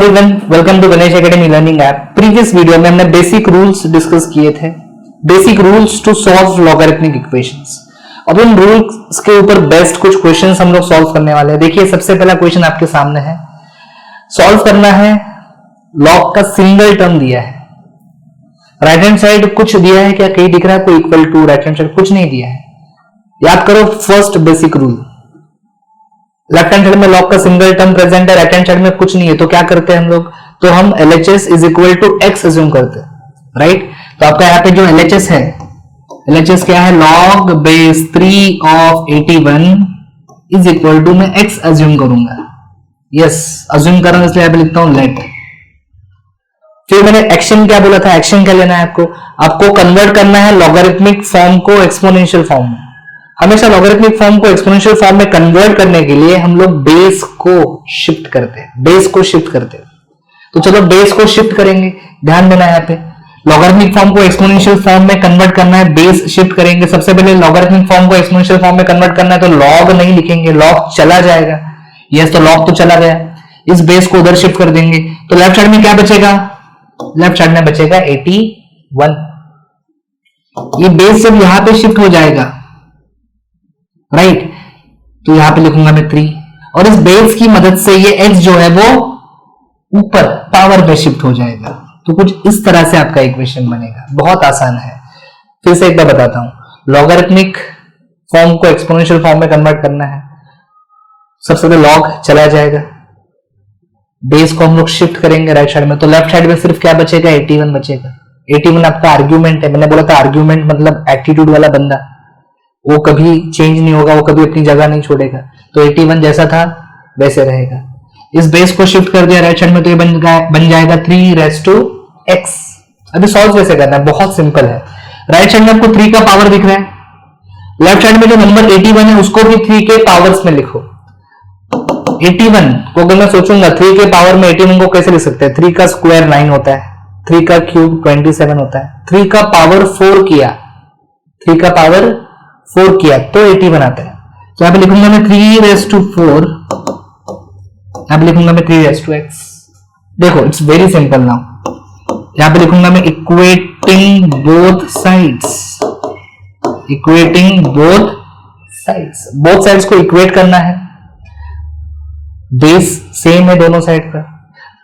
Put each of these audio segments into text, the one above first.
Everyone, welcome to Ganesh academy learning app. Previous video में हमने basic rules discuss किए थे, basic rules to solve logarithmic equations. अब इन रूल्स के ऊपर बेस्ट कुछ क्वेश्चंस हम लोग सॉल्व करने वाले हैं। देखिए, सबसे पहला क्वेश्चन आपके सामने है, सॉल्व करना है। लॉग का सिंगल टर्म दिया है, राइट हैंड साइड कुछ दिया है क्या, कहीं दिख रहा है कोई equal to, right hand side कुछ नहीं दिया है। याद करो first basic rule, left hand side में लॉग का सिंगल टर्म प्रेजेंट है, राइट हैंड साइड में कुछ नहीं है, तो क्या करते हैं हम लोग, तो हम LHS is equal to x assume करते हैं, राइट। तो आपका यहाँ पे जो LHS है, LHS क्या है, log base 3 of 81 is equal to, मैं एक्स अज्यूम करूंगा, यस अज्यूम कर रहा हूं इसलिए यहाँ पे लिखता हूं लेट। फिर मैंने एक्शन क्या बोला था, एक्शन क्या लेना है आपको कन्वर्ट करना है लॉगरिथमिक फॉर्म को एक्सपोनेंशियल फॉर्म में। हमेशा लॉगरिथमिक फॉर्म को एक्सपोनेंशियल फॉर्म में कन्वर्ट करने के लिए हम लोग बेस को शिफ्ट करते हैं, बेस को शिफ्ट करते हैं। तो चलो बेस को शिफ्ट करेंगे, ध्यान देना है यहाँ पे, लॉगरिथमिक फॉर्म को एक्सपोनेंशियल फॉर्म में कन्वर्ट करना है, बेस शिफ्ट करेंगे। सबसे पहले लॉगरिथमिक फॉर्म को एक्सपोनेंशियल फॉर्म में कन्वर्ट करना है, तो लॉग नहीं लिखेंगे, लॉग चला जाएगा, यस तो लॉग तो चला गया, इस बेस को उधर शिफ्ट कर देंगे, तो लेफ्ट साइड में क्या बचेगा, लेफ्ट साइड में बचेगा 81। ये बेस जब यहां पे शिफ्ट हो जाएगा, राइट, तो यहां पे लिखूंगा मैं 3, और इस बेस की मदद से ये x जो है वो ऊपर पावर पे शिफ्ट हो जाएगा। तो कुछ इस तरह से आपका इक्वेशन बनेगा, बहुत आसान है। फिर से एक बार बताता हूं, लॉगरिथमिक फॉर्म को एक्सपोनेंशियल फॉर्म में कन्वर्ट करना है। सबसे पहले लॉग चला जाएगा, बेस को हम लोग शिफ्ट करेंगे राइट साइड में, तो लेफ्ट साइड में सिर्फ क्या बचेगा, 81 बचेगा। 81 आपका आर्ग्यूमेंट है, मैंने बोला था आर्ग्यूमेंट मतलब एटीट्यूड वाला बंदा, वो कभी चेंज नहीं होगा, वो कभी अपनी जगह नहीं छोड़ेगा, तो 81 जैसा था वैसे रहेगा। इस बेस को शिफ्ट कर दिया राइट साइड में, तो ये बन जाएगा 3 रेज़ टू x। अभी सॉल्व कैसे करना है, बहुत सिंपल है। राइट साइड में आपको 3 का पावर दिख रहा है, लेफ्ट साइड में जो नंबर 81 है उसको भी 3 के पावर्स में लिखो। 81 को अगर मैं सोचूंगा 3 के पावर में 81 को कैसे लिख सकते हैं, 3 का स्क्वायर 9 होता है, 3 का क्यूब 27 होता है, 3 का पावर 4 किया, 3 का पावर 4 किया तो 81 आता है। तो यहां पे लिखूंगा मैं 3 रेज़ टू 4, यहां पे लिखूंगा मैं 3 रेज़ टू x। देखो इट्स वेरी सिंपल नाउ, यहां पे लिखूंगा मैं equating both sides, equating both sides, both sides को इक्वेट करना है। बेस सेम है दोनों साइड का,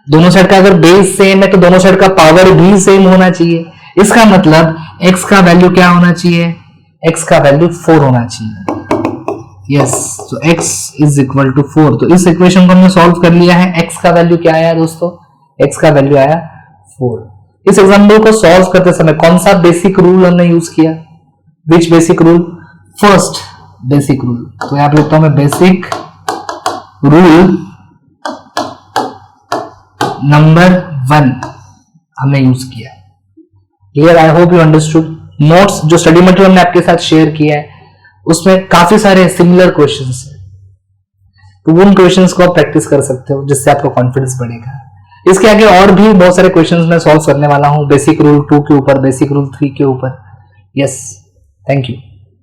दोनों साइड का अगर बेस सेम है तो दोनों साइड का पावर भी सेम होना चाहिए। इसका मतलब x का वैल्यू क्या होना चाहिए, x का वैल्यू 4 होना चाहिए, यस। तो x इज इक्वल टू 4। तो इस इक्वेशन को हमने सॉल्व कर लिया है। x का वैल्यू क्या आया दोस्तों, x का वैल्यू आया 4। इस एग्जांपल को सॉल्व करते समय कौन सा बेसिक रूल हमने यूज किया, which basic rule, first basic rule. तो यहां पे लिखता हूं मैं बेसिक रूल नंबर 1 हमने यूज किया। Clear, I hope you understood. Notes जो स्टडी मटेरियल हमने आपके साथ शेयर किया है उसमें काफी सारे सिमिलर क्वेश्चंस हैं, तो उन क्वेश्चंस को आप प्रैक्टिस कर सकते हो जिससे आपका कॉन्फिडेंस बढ़ेगा। इसके आगे और भी बहुत सारे क्वेश्चंस मैं सॉल्व करने वाला हूं, बेसिक रूल 2 के ऊपर, बेसिक रूल 3 के ऊपर। Yes, thank you.